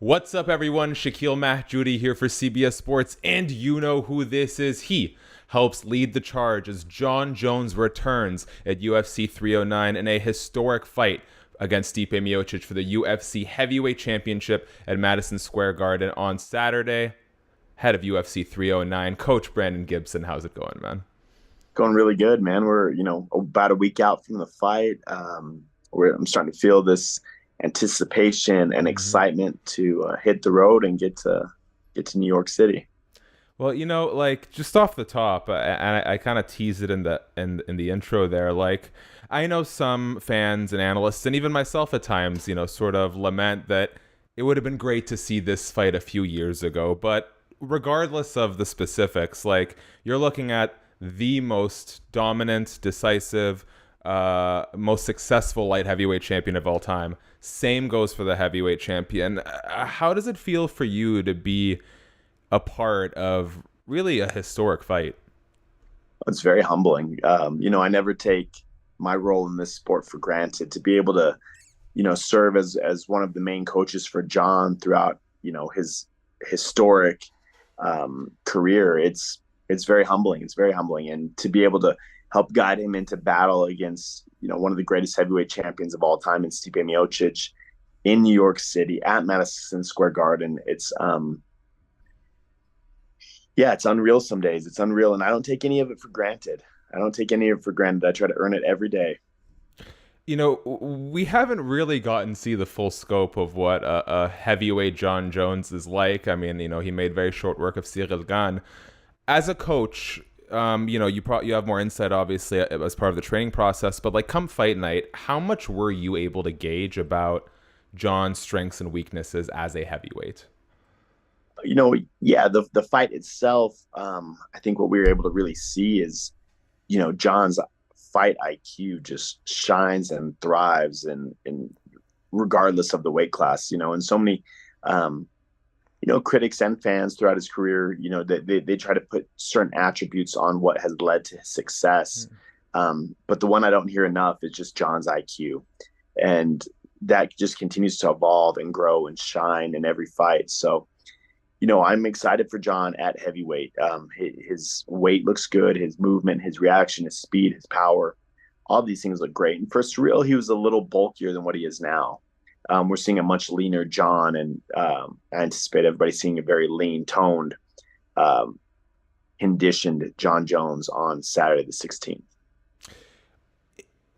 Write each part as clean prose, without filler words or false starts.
What's up, everyone? Shakiel Mahjouri here for CBS Sports, and you know who this is. He helps lead the charge as Jon Jones returns at UFC 309 in a historic fight against Stipe Miocic for the UFC Heavyweight Championship at Madison Square Garden on Saturday. Head of UFC 309, Coach Brandon Gibson. How's it going, man? Going really good, man. We're about a week out from the fight. I'm starting to feel this anticipation and excitement to hit the road and get to New York City. Well, like just off the top, and I kind of teased it in the intro there. Like, I know some fans and analysts, and even myself at times, sort of lament that it would have been great to see this fight a few years ago. But regardless of the specifics, like you're looking at the most dominant, decisive, most successful light heavyweight champion of all time. Same goes for the heavyweight champion. How does it feel for you to be a part of really a historic fight? It's very humbling. I never take my role in this sport for granted. To be able to, serve as one of the main coaches for Jon throughout, his historic career, it's very humbling. It's very humbling, and to be able to help guide him into battle against one of the greatest heavyweight champions of all time in Stipe Miocic in New York City at Madison Square Garden. It's unreal. Some days it's unreal, and I don't take any of it for granted. I don't take any of it for granted. I try to earn it every day. We haven't really gotten to see the full scope of what a heavyweight Jon Jones is like. I mean, he made very short work of Cyril Gane. As a coach, you have more insight, obviously, as part of the training process. But like, come fight night, how much were you able to gauge about Jon's strengths and weaknesses as a heavyweight? The fight itself, I think what we were able to really see is, Jon's fight IQ just shines and thrives in regardless of the weight class, and so many, critics and fans throughout his career, they try to put certain attributes on what has led to his success. But the one I don't hear enough is just Jon's IQ. And that just continues to evolve and grow and shine in every fight. So, I'm excited for Jon at heavyweight. His weight looks good, his movement, his reaction, his speed, his power, all these things look great. And for Surreal, he was a little bulkier than what he is now. We're seeing a much leaner Jon, and I anticipate everybody seeing a very lean, toned, conditioned Jon Jones on Saturday the 16th.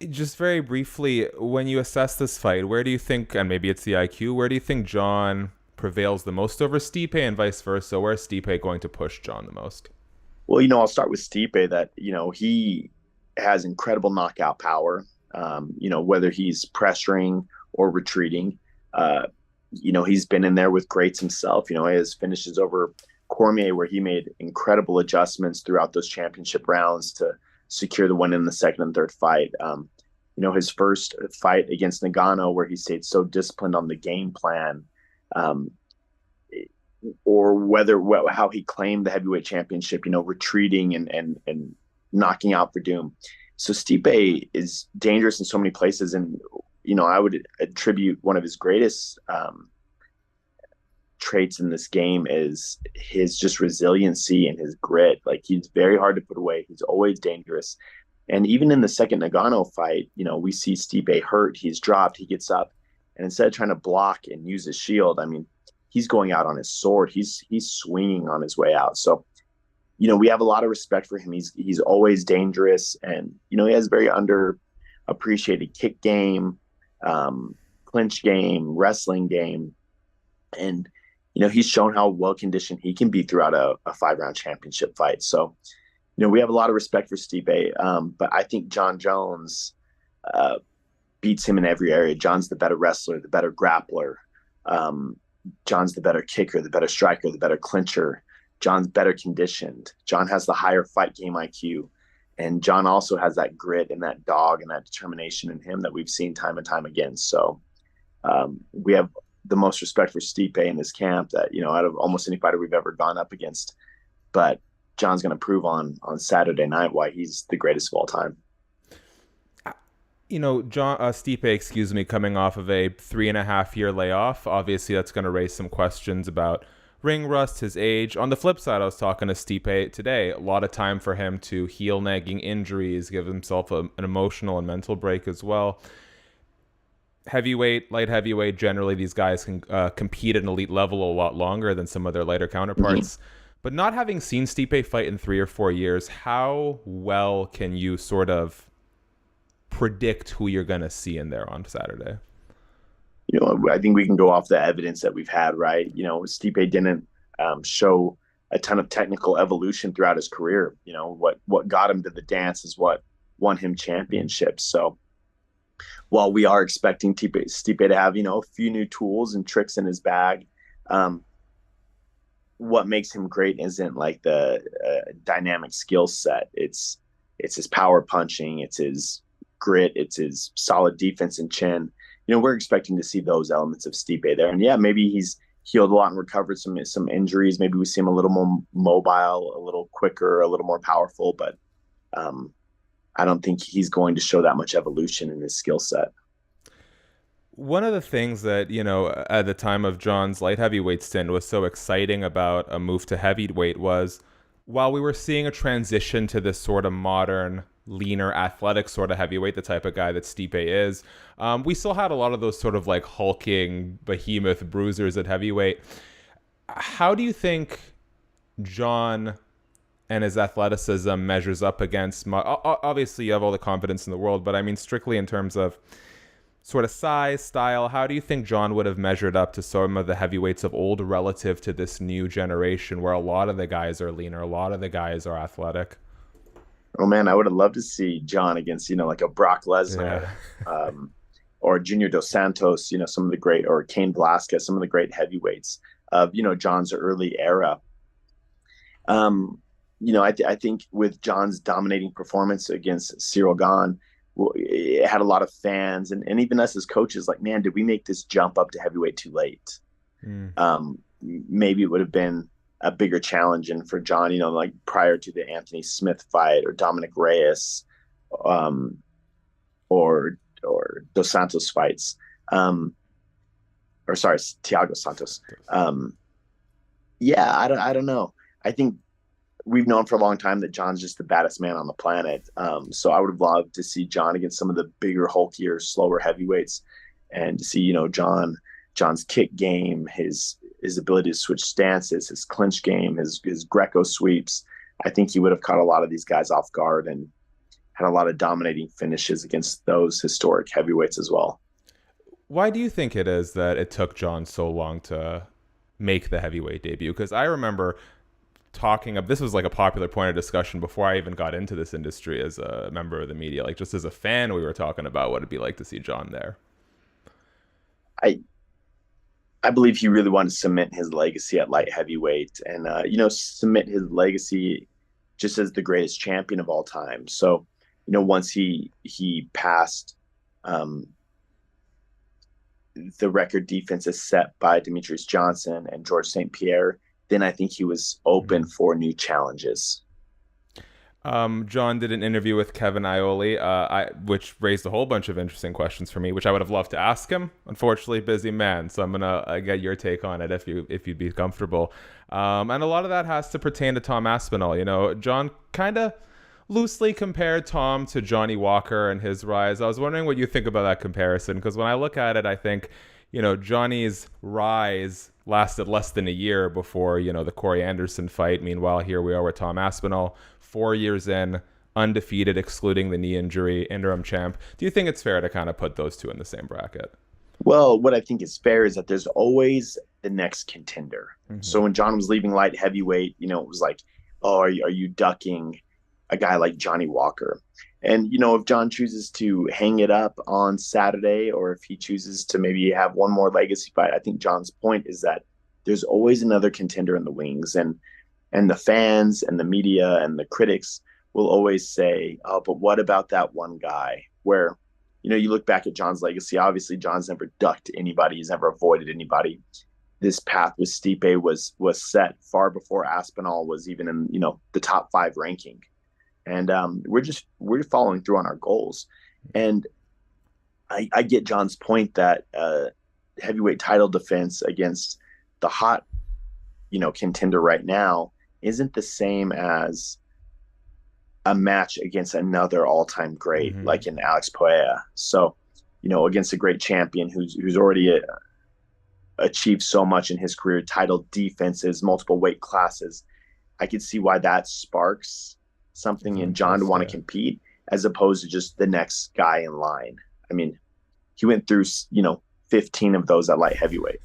Just very briefly, when you assess this fight, where do you think, and maybe it's the IQ, where do you think Jon prevails the most over Stipe, and vice versa? Where is Stipe going to push Jon the most? Well, I'll start with Stipe. That he has incredible knockout power. Whether he's pressuring or retreating, he's been in there with greats himself. He has finishes over Cormier where he made incredible adjustments throughout those championship rounds to secure the win in the second and third fight. His first fight against Ngannou, where he stayed so disciplined on the game plan, or how he claimed the heavyweight championship, retreating and knocking out Verdum. So Stipe is dangerous in so many places, and I would attribute one of his greatest traits in this game is his just resiliency and his grit. Like, he's very hard to put away. He's always dangerous. And even in the second Ngannou fight, we see Stipe hurt. He's dropped. He gets up, and instead of trying to block and use his shield, I mean, he's going out on his sword. He's swinging on his way out. So, we have a lot of respect for him. He's always dangerous, and he has very underappreciated kick game, clinch game, wrestling game, and he's shown how well conditioned he can be throughout a 5-round championship fight. So, we have a lot of respect for Stipe, but I think Jon Jones beats him in every area. Jon's the better wrestler, the better grappler. Jon's the better kicker, the better striker, the better clincher. Jon's better conditioned. Jon has the higher fight game IQ. And Jon also has that grit and that dog and that determination in him that we've seen time and time again. So we have the most respect for Stipe in this camp that, out of almost any fighter we've ever gone up against. But Jon's going to prove on Saturday night why he's the greatest of all time. Stipe, excuse me, coming off of a 3.5 year layoff. Obviously, that's going to raise some questions about ring rust, his age. On the flip side, I was talking to Stipe today. A lot of time for him to heal nagging injuries, give himself an emotional and mental break as well. Heavyweight, light heavyweight, generally these guys can compete at an elite level a lot longer than some of their lighter counterparts. But not having seen Stipe fight in 3 or 4 years, how well can you sort of predict who you're going to see in there on Saturday? I think we can go off the evidence that we've had, right? Stipe didn't show a ton of technical evolution throughout his career. What got him to the dance is what won him championships. So while we are expecting Stipe to have, a few new tools and tricks in his bag, what makes him great isn't like the dynamic skill set. It's his power punching, it's his grit, it's his solid defense and chin. We're expecting to see those elements of Stipe there. And yeah, maybe he's healed a lot and recovered some injuries. Maybe we see him a little more mobile, a little quicker, a little more powerful, but I don't think he's going to show that much evolution in his skill set. One of the things that, at the time of Jon's light heavyweight stint was so exciting about a move to heavyweight was while we were seeing a transition to this sort of modern, leaner, athletic sort of heavyweight, the type of guy that Stipe is, we still had a lot of those sort of like hulking behemoth bruisers at heavyweight. How do you think Jon and his athleticism measures up against, obviously you have all the confidence in the world, but I mean strictly in terms of sort of size, style, how do you think Jon would have measured up to some of the heavyweights of old relative to this new generation where a lot of the guys are leaner, a lot of the guys are athletic? Oh man, I would have loved to see Jon against, like a Brock Lesnar, or Junior Dos Santos, some of the great, or Cain Velasquez, some of the great heavyweights of, Jon's early era. I think with Jon's dominating performance against Cyril Gane, it had a lot of fans and even us as coaches like, man, did we make this jump up to heavyweight too late? Maybe it would have been a bigger challenge and for Jon, like prior to the Anthony Smith fight or Dominic Reyes, or Dos Santos fights, Thiago Santos. I don't know. I think we've known for a long time that Jon's just the baddest man on the planet. So I would have loved to see Jon against some of the bigger, hulkier, slower heavyweights, and to see, Jon's kick game, his ability to switch stances, his clinch game, his Greco sweeps. I think he would have caught a lot of these guys off guard and had a lot of dominating finishes against those historic heavyweights as well. Why do you think it is that it took Jon so long to make the heavyweight debut? Because I remember this was like a popular point of discussion before I even got into this industry as a member of the media. Like just as a fan, we were talking about what it'd be like to see Jon there. I believe he really wanted to cement his legacy at light heavyweight and, cement his legacy just as the greatest champion of all time. So, once he passed the record defenses set by Demetrius Johnson and George St. Pierre, then I think he was open for new challenges. Jon did an interview with Kevin Iole, which raised a whole bunch of interesting questions for me, which I would have loved to ask him. Unfortunately, busy man, so I'm gonna get your take on it if you'd be comfortable. And a lot of that has to pertain to Tom Aspinall. Jon kind of loosely compared Tom to Johnny Walker and his rise. I was wondering what you think about that comparison, because when I look at it, I think Johnny's rise lasted less than a year before, the Corey Anderson fight. Meanwhile, here we are with Tom Aspinall, 4 years in, undefeated, excluding the knee injury, interim champ. Do you think it's fair to kind of put those two in the same bracket? Well, what I think is fair is that there's always the next contender. Mm-hmm. So when Jon was leaving light heavyweight, it was like, oh, are you ducking a guy like Johnny Walker? And, if Jon chooses to hang it up on Saturday, or if he chooses to maybe have one more legacy fight, I think Jon's point is that there's always another contender in the wings. And the fans and the media and the critics will always say, oh, but what about that one guy? Where, you look back at Jon's legacy, obviously Jon's never ducked anybody. He's never avoided anybody. This path with Stipe was set far before Aspinall was even in, the top 5 ranking. And we're following through on our goals. And I get John's point that heavyweight title defense against the hot, contender right now isn't the same as a match against another all-time great Mm-hmm. like in Alex Pereira. So, against a great champion who's already achieved so much in his career, title defenses, multiple weight classes. I could see why that sparks something Some in John to interest, want to yeah. compete as opposed to just the next guy in line. I mean, he went through, 15 of those at light heavyweight.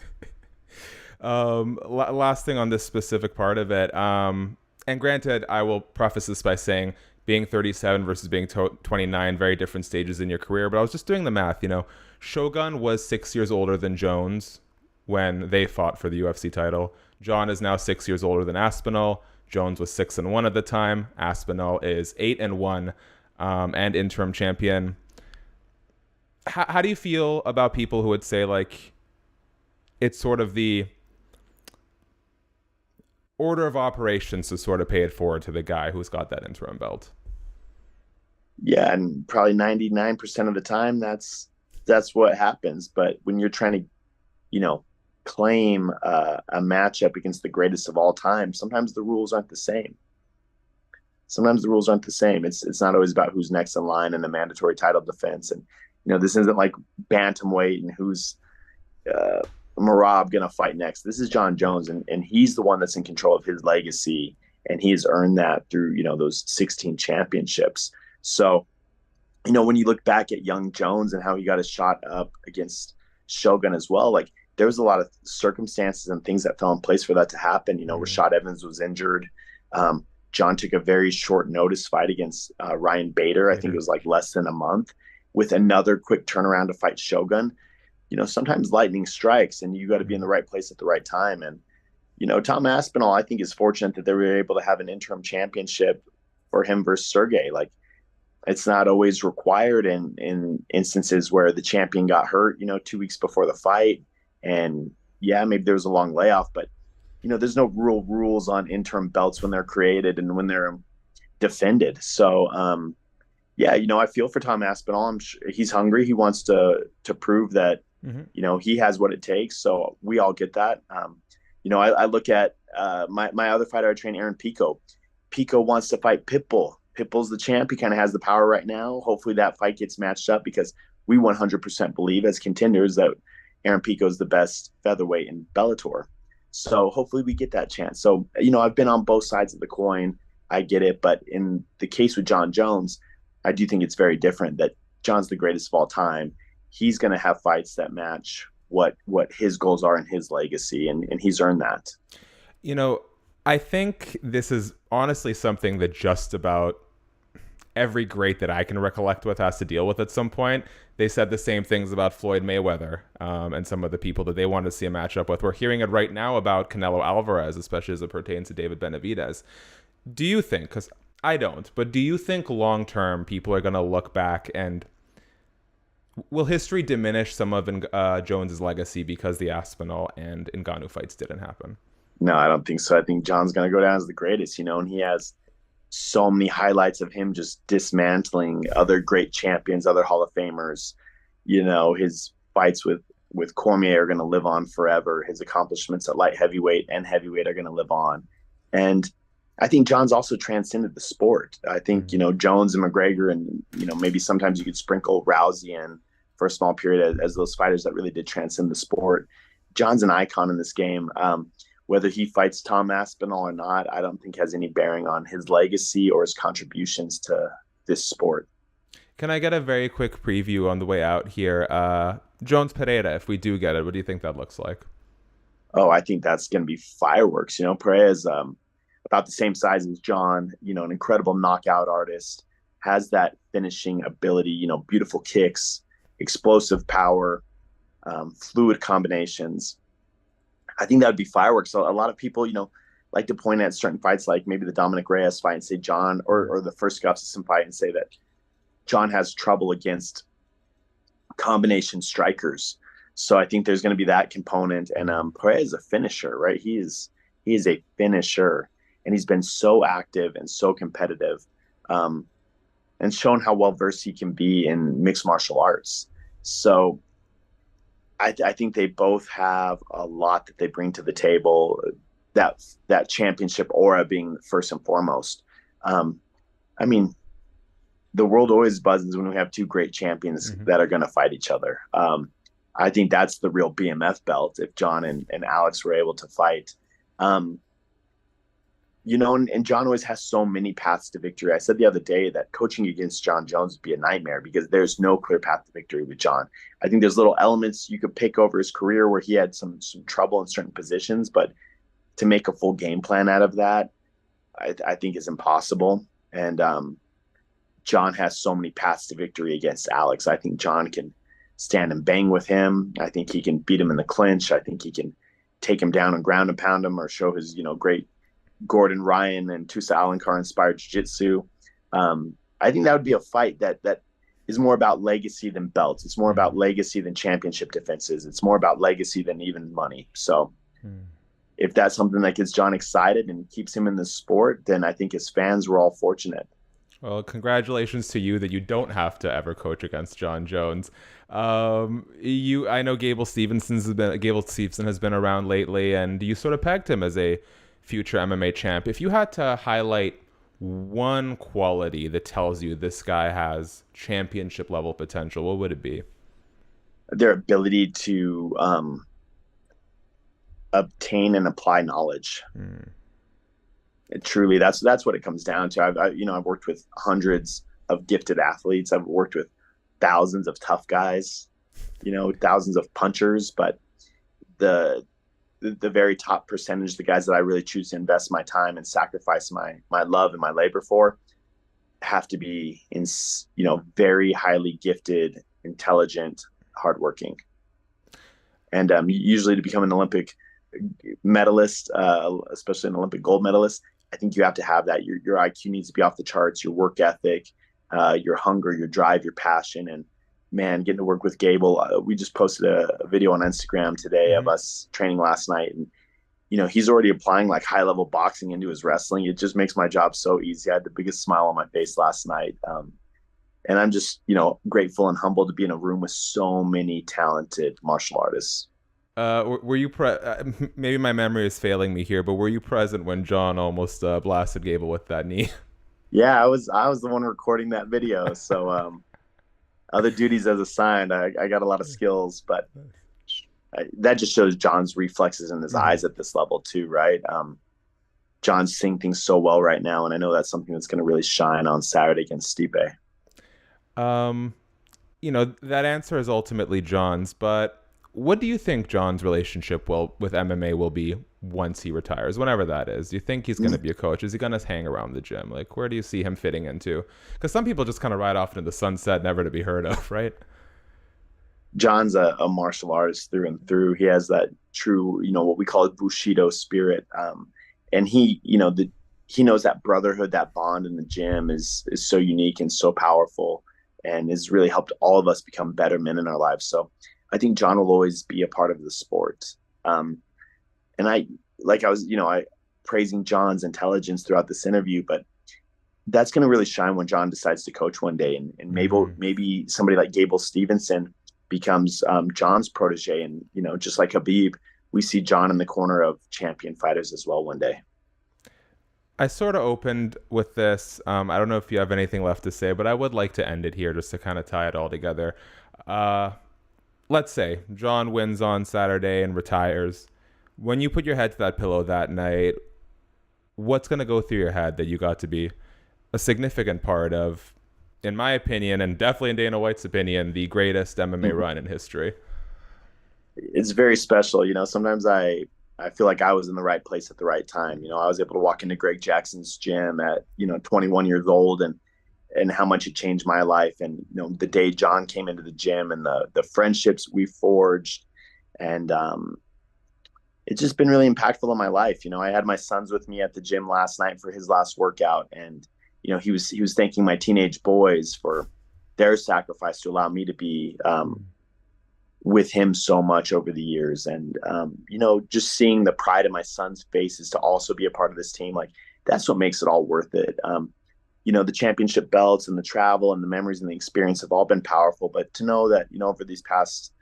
Last thing on this specific part of it. And granted, I will preface this by saying being 37 versus being 29, very different stages in your career. But I was just doing the math. Shogun was 6 years older than Jones when they fought for the UFC title. Jon is now 6 years older than Aspinall. Jones was 6-1 at the time. Aspinall is 8-1, and interim champion. How do you feel about people who would say like it's sort of the order of operations to sort of pay it forward to the guy who's got that interim belt? Yeah, and probably 99% of the time that's what happens. But when you're trying to, you know, claim a matchup against the greatest of all time, sometimes the rules aren't the same. Sometimes the rules aren't the same. It's not always about who's next in line in the mandatory title defense. And this isn't like bantamweight and who's uh, Marab going to fight next. This is Jon Jones, and he's the one that's in control of his legacy, and he has earned that through those 16 championships. So, when you look back at young Jones and how he got his shot up against Shogun as well, like there was a lot of circumstances and things that fell in place for that to happen. Mm-hmm. Rashad Evans was injured. John took a very short notice fight against Ryan Bader. I think it was like less than a month with another quick turnaround to fight Shogun. Sometimes lightning strikes and you got to be in the right place at the right time. And, Tom Aspinall, I think, is fortunate that they were able to have an interim championship for him versus Sergey. Like, it's not always required in instances where the champion got hurt, 2 weeks before the fight. And yeah, maybe there was a long layoff, but, there's no rules on interim belts when they're created and when they're defended. So, yeah, I feel for Tom Aspinall. I'm sure he's hungry. He wants to prove that Mm-hmm. he has what it takes. So we all get that. I look at my other fighter I train, Aaron Pico. Pico wants to fight Pitbull. Pitbull's the champ. He kind of has the power right now. Hopefully that fight gets matched up because we 100% believe as contenders that Aaron Pico is the best featherweight in Bellator. So hopefully we get that chance. So, I've been on both sides of the coin. I get it. But in the case with Jon Jones, I do think it's very different that John's the greatest of all time. He's going to have fights that match what his goals are and his legacy, and he's earned that. I think this is honestly something that just about every great that I can recollect with has to deal with at some point. They said the same things about Floyd Mayweather and some of the people that they wanted to see a matchup with. We're hearing it right now about Canelo Alvarez, especially as it pertains to David Benavidez. Do you think, because I don't, but do you think long term people are going to look back and will history diminish some of Jones's legacy because the Aspinall and Ngannou fights didn't happen? No, I don't think so. I think John's going to go down as the greatest, and he has so many highlights of him just dismantling other great champions, other Hall of Famers. His fights with Cormier are going to live on forever. His accomplishments at light heavyweight and heavyweight are going to live on. And I think John's also transcended the sport. I think, Jones and McGregor and, maybe sometimes you could sprinkle Rousey in for a small period as those fighters that really did transcend the sport. John's an icon in this game. Whether he fights Tom Aspinall or not, I don't think has any bearing on his legacy or his contributions to this sport. Can I get a very quick preview on the way out here? Jones Pereira, if we do get it, what do you think that looks like? Oh, I think that's going to be fireworks. Pereira is about the same size as John, an incredible knockout artist, has that finishing ability, beautiful kicks, explosive power, fluid combinations. I think that would be fireworks. So a lot of people, like to point at certain fights, like maybe the Dominic Reyes fight and say John, or the first Gustafsson fight and say that John has trouble against combination strikers. So I think there's going to be that component. And Pereira is a finisher, right? He is a finisher, and he's been so active and so competitive, and shown how well versed he can be in mixed martial arts. So I think they both have a lot that they bring to the table. That championship aura being first and foremost. Um, I mean, the world always buzzes when we have two great champions Hmm. that are going to fight each other. I think that's the real BMF belt if Jon and Alex were able to fight. Um, and Jon always has so many paths to victory. I said the other day that coaching against Jon Jones would be a nightmare because there's no clear path to victory with Jon. I think there's little elements you could pick over his career where he had some trouble in certain positions, but to make a full game plan out of that, I think is impossible. And Jon has so many paths to victory against Alex. I think Jon can stand and bang with him. I think he can beat him in the clinch. I think he can take him down and ground and pound him or show his, great Gordon Ryan and Tusa Alankar inspired jiu-jitsu. I think that would be a fight that is more about legacy than belts. It's more about legacy than championship defenses. It's more about legacy than even money. So if that's something that gets Jon excited and keeps him in the sport, then I think his fans were all fortunate. Well, congratulations to you that you don't have to ever coach against Jon Jones. I know Gable Steveson has been around lately, and you sort of pegged him as a future MMA champ. If you had to highlight one quality that tells you this guy has championship level potential, what would it be? Their ability to obtain and apply knowledge. Truly, that's what it comes down to. I've worked with hundreds of gifted athletes. I've worked with thousands of tough guys, thousands of punchers, but the very top percentage, the guys that I really choose to invest my time and sacrifice my love and my labor for, have to be very highly gifted, intelligent, hardworking, and usually to become an Olympic medalist, especially an Olympic gold medalist, I think you have to have that. Your IQ needs to be off the charts. Your work ethic, your hunger, your drive, your passion, and man, getting to work with Gable. We just posted a video on Instagram today of us training last night, and he's already applying like high level boxing into his wrestling. It just makes my job so easy. I had the biggest smile on my face last night, and I'm just grateful and humbled to be in a room with so many talented martial artists. Were you maybe my memory is failing me here, but were you present when Jon almost blasted Gable with that knee? Yeah, I was the one recording that video. So other duties as assigned, I got a lot of skills, but that just shows Jon's reflexes in his eyes at this level too, right? Jon's seeing things so well right now, and I know that's something that's going to really shine on Saturday against Stipe. Um, that answer is ultimately Jon's, but what do you think Jon's relationship with MMA will be once he retires, whenever that is? Do you think he's going to be a coach? Is he going to hang around the gym? Like, where do you see him fitting into? Because some people just kind of ride off into the sunset, never to be heard of, right? Jon's a martial artist through and through. He has that true, what we call Bushido spirit. And he knows that brotherhood, that bond in the gym is so unique and so powerful and has really helped all of us become better men in our lives. So I think Jon will always be a part of the sport. And I praising Jon's intelligence throughout this interview, but that's going to really shine when Jon decides to coach one day. And maybe somebody like Gable Steveson becomes Jon's protege. And, just like Khabib, we see Jon in the corner of champion fighters as well one day. I sort of opened with this. I don't know if you have anything left to say, but I would like to end it here just to kind of tie it all together. Let's say Jon wins on Saturday and retires. When you put your head to that pillow that night, what's going to go through your head that you got to be a significant part of, in my opinion, and definitely in Dana White's opinion, the greatest MMA run in history? It's very special. Sometimes I feel like I was in the right place at the right time. I was able to walk into Greg Jackson's gym at, 21 years old and how much it changed my life. And, the day Jon came into the gym and the friendships we forged, and it's just been really impactful in my life. I had my sons with me at the gym last night for his last workout, and, he was thanking my teenage boys for their sacrifice to allow me to be with him so much over the years. And, just seeing the pride in my son's faces to also be a part of this team, like that's what makes it all worth it. the championship belts and the travel and the memories and the experience have all been powerful. But to know that, over these past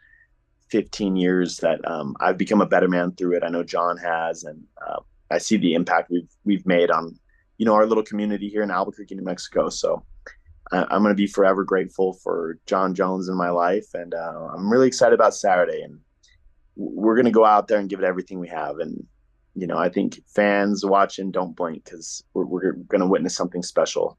15 years that I've become a better man through it. I know Jon has, and I see the impact we've made on, our little community here in Albuquerque, New Mexico. So I'm going to be forever grateful for Jon Jones in my life, and I'm really excited about Saturday. And we're going to go out there and give it everything we have. And I think fans watching, don't blink, because we're going to witness something special.